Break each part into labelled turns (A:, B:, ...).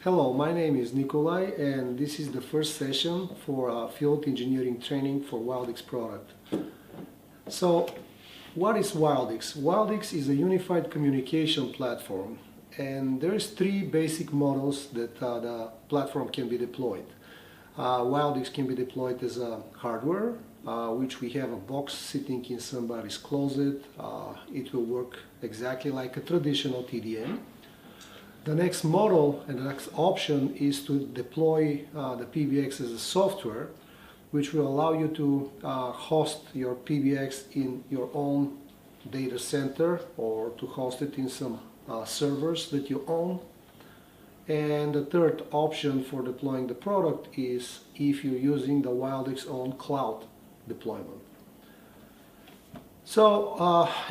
A: Hello, my name is Nikolai and this is the first session for field engineering training for Wildix product. So, what is Wildix? Wildix is a unified communication platform and there's three basic models that the platform can be deployed. Wildix can be deployed as a hardware, which we have a box sitting in somebody's closet. It will work exactly like a traditional TDM. The next model and the next option is to deploy the PBX as a software, which will allow you to host your PBX in your own data center or to host it in some servers that you own. And the third option for deploying the product is if you're using the Wildix own cloud deployment. So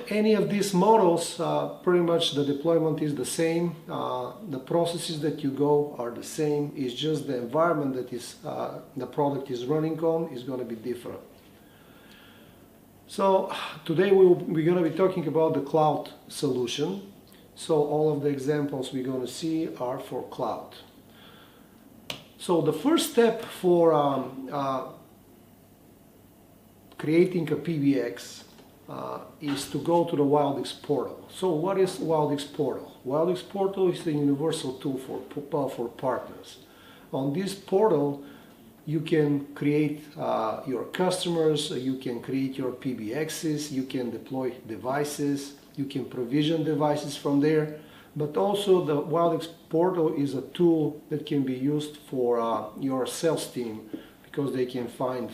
A: any of these models, pretty much the deployment is the same. The processes that you go are the same. It's just the environment that is the product is running on is going to be different. So today we're going to be talking about the cloud solution. So all of the examples we're going to see are for cloud. So the first step for creating a PBX is to go to the Wildix portal. So what is Wildix portal? Wildix portal is the universal tool for partners. On this portal you can create your customers, you can create your PBXs, you can deploy devices, you can provision devices from there, but also the Wildix portal is a tool that can be used for your sales team, because they can find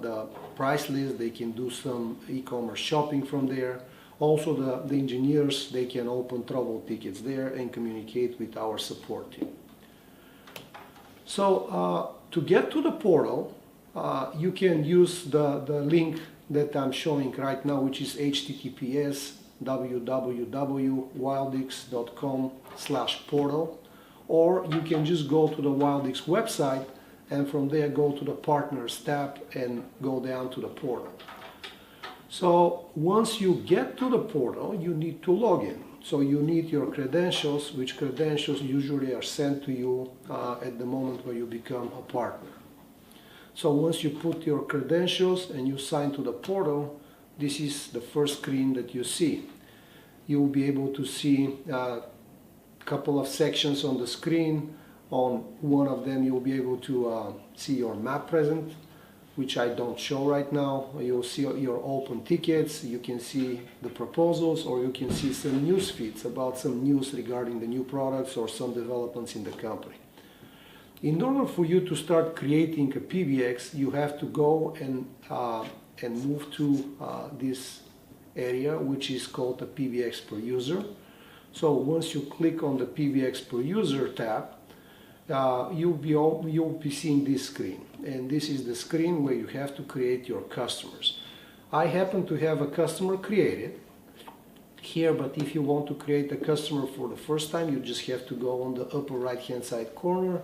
A: the price list, they can do some e-commerce shopping from there. Also the engineers, they can open trouble tickets there and communicate with our support team. So to get to the portal, you can use the link that I'm showing right now, which is https www.wildix.com/portal, or you can just go to the Wildix website and from there go to the Partners tab and go down to the portal. So once you get to the portal, you need to log in. So you need your credentials, which credentials usually are sent to you at the moment where you become a partner. So once you put your credentials and you sign to the portal, this is the first screen that you see. You will be able to see a couple of sections on the screen. On one of them you'll be able to see your map present, which I don't show right now. You'll see your open tickets, you can see the proposals, or you can see some news feeds about some news regarding the new products or some developments in the company. In order for you to start creating a PBX, you have to go and move to this area, which is called the PBX per user. So once you click on the PBX per user tab, you'll be seeing this screen, and this is the screen where you have to create your customers. I happen to have a customer created here, but if you want to create a customer for the first time, you just have to go on the upper right hand side corner,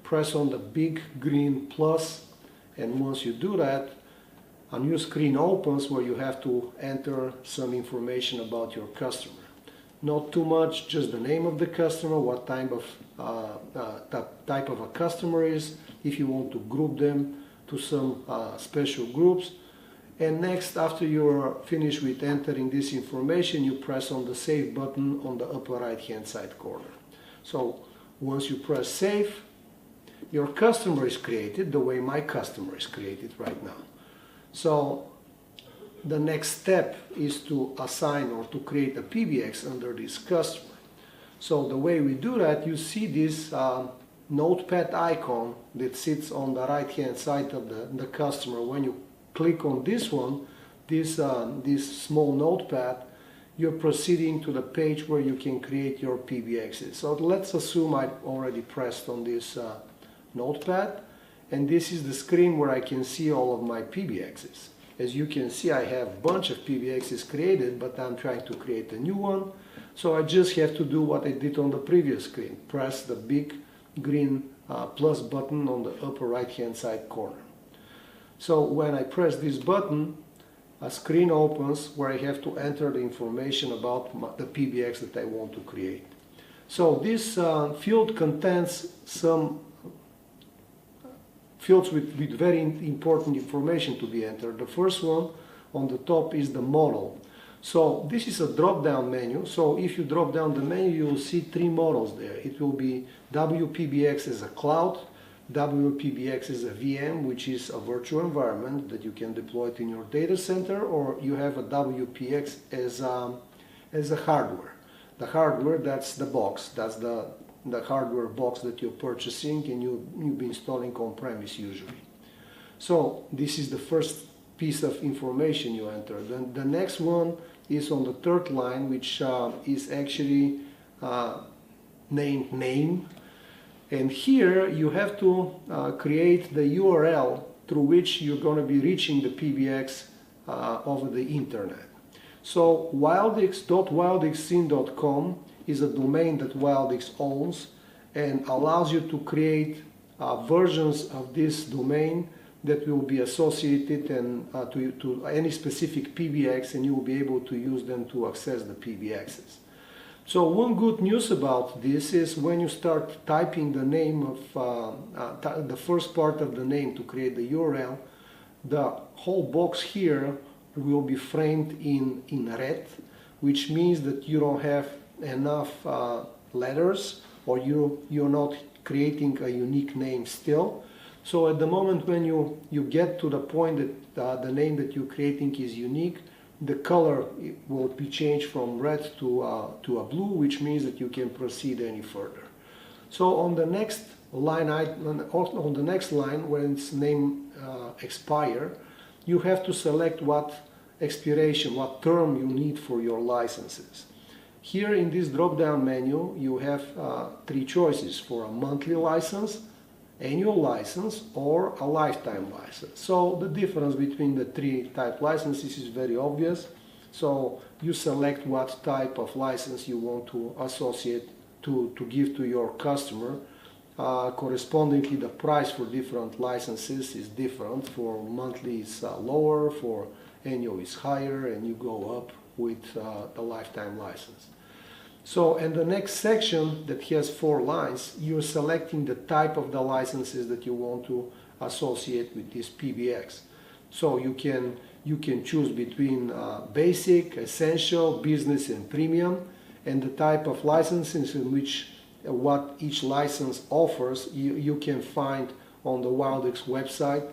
A: press on the big green plus, and once you do that, a new screen opens where you have to enter some information about your customer. Not too much, just the name of the customer, what type of a customer is, if you want to group them to some special groups. And next, after you're finished with entering this information, you press on the save button on the upper right hand side corner. So once you press save, your customer is created the way my customer is created right now. So the next step is to assign or to create a PBX under this customer. So the way we do that, you see this notepad icon that sits on the right hand side of the customer. When you click on this one, this small notepad, you're proceeding to the page where you can create your PBXs. So let's assume I've already pressed on this notepad, and this is the screen where I can see all of my PBXs. As you can see, I have a bunch of PBXs created, but I'm trying to create a new one. So I just have to do what I did on the previous screen. Press the big green plus button on the upper right hand side corner. So when I press this button, a screen opens where I have to enter the information about the PBX that I want to create. So this field contains some fields with very important information to be entered. The first one on the top is the model. So this is a drop-down menu. So if you drop down the menu, you will see three models there. It will be WPBX as a cloud, WPBX as a VM, which is a virtual environment that you can deploy it in your data center, or you have a WPX as a hardware. The hardware, that's the box, that's the hardware box that you're purchasing and you'll be installing on-premise usually. So this is the first piece of information you enter. Then the next one is on the third line, which is actually named name. And here you have to create the URL through which you're going to be reaching the PBX over the internet. So wildix.wildixscene.com is a domain that Wildix owns and allows you to create versions of this domain that will be associated and to any specific PBX, and you will be able to use them to access the PBXs. So one good news about this is when you start typing the name of the first part of the name to create the URL, the whole box here will be framed in red, which means that you don't have enough letters, or you're not creating a unique name still. So at the moment when you get to the point that the name that you're creating is unique, the color will be changed from red to a blue, which means that you can proceed any further. So on the next line, when its name expire, you have to select what expiration, what term you need for your licenses. Here in this drop-down menu, you have three choices for a monthly license, annual license, or a lifetime license. So the difference between the three type licenses is very obvious. So you select what type of license you want to associate to give to your customer. Correspondingly, the price for different licenses is different. For monthly it's lower, for annual is higher, and you go up with the lifetime license. So in the next section that has 4 lines, you're selecting the type of the licenses that you want to associate with this PBX. So you can choose between basic, essential, business, and premium, and the type of licenses in which what each license offers you can find on the Wildix website.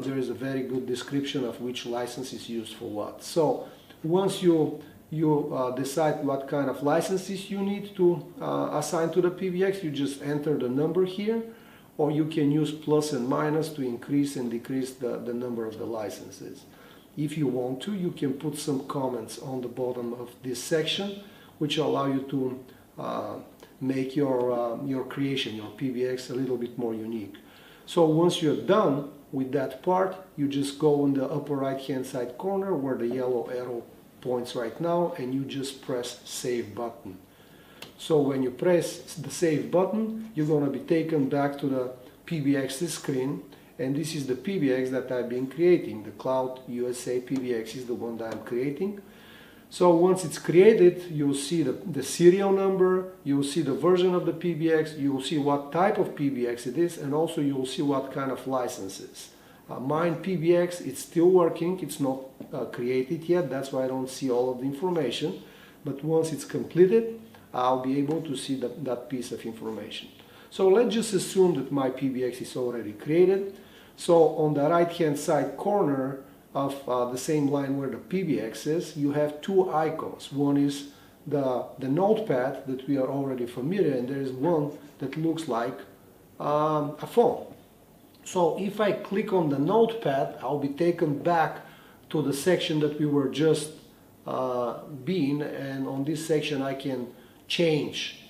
A: There is a very good description of which license is used for what. So once you decide what kind of licenses you need to assign to the PBX, you just enter the number here, or you can use plus and minus to increase and decrease the number of the licenses. If you want to, you can put some comments on the bottom of this section, which allow you to make your creation, your PBX, a little bit more unique. So once you're done with that part, you just go in the upper right hand side corner where the yellow arrow points right now, and you just press save button. So when you press the save button, you're going to be taken back to the PBX screen, and this is the PBX that I've been creating. The Cloud USA PBX is the one that I'm creating. So once it's created, you'll see the serial number, you'll see the version of the PBX, you'll see what type of PBX it is, and also you'll see what kind of licenses. Mine PBX, it's still working, it's not created yet, that's why I don't see all of the information, but once it's completed, I'll be able to see that piece of information. So let's just assume that my PBX is already created. So on the right hand side corner of the same line where the PBX is, you have 2 icons. One is the notepad that we are already familiar, and there is one that looks like a phone. So if I click on the notepad, I'll be taken back to the section that we were just being, and on this section I can change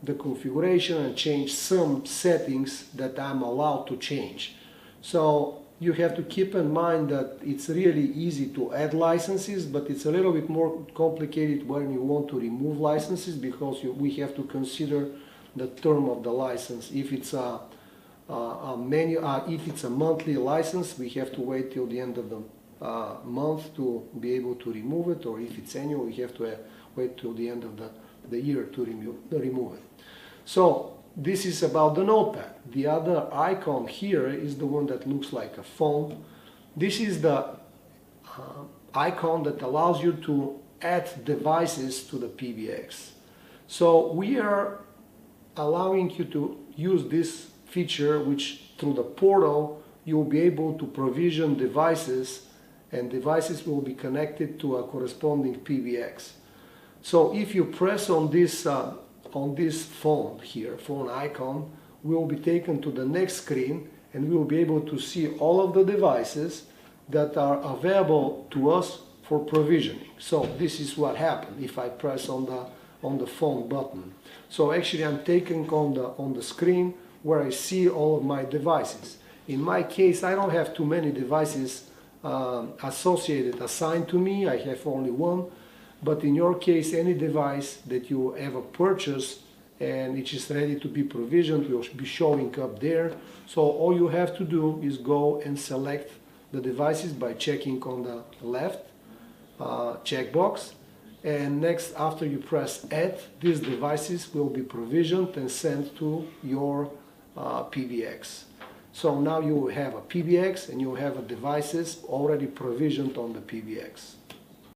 A: the configuration and change some settings that I'm allowed to change. So you have to keep in mind that it's really easy to add licenses, but it's a little bit more complicated when you want to remove licenses, because we have to consider the term of the license. If it's a monthly license, we have to wait till the end of the month to be able to remove it, or if it's annual, we have to wait till the end of the the year to remove it. So this is about the notepad. The other icon here is the one that looks like a phone. This is the icon that allows you to add devices to the PBX. So we are allowing you to use this feature, which through the portal you will be able to provision devices, and devices will be connected to a corresponding PBX. So if you press on this phone here, phone icon, we will be taken to the next screen, and we will be able to see all of the devices that are available to us for provisioning. So this is what happened if I press on the phone button. So actually I'm taken on the screen where I see all of my devices. In my case, I don't have too many devices assigned to me. I have only one. But in your case, any device that you ever purchase and it is ready to be provisioned will be showing up there. So all you have to do is go and select the devices by checking on the left checkbox. And next, after you press add, these devices will be provisioned and sent to your PBX. So now you have a PBX and you have devices already provisioned on the PBX.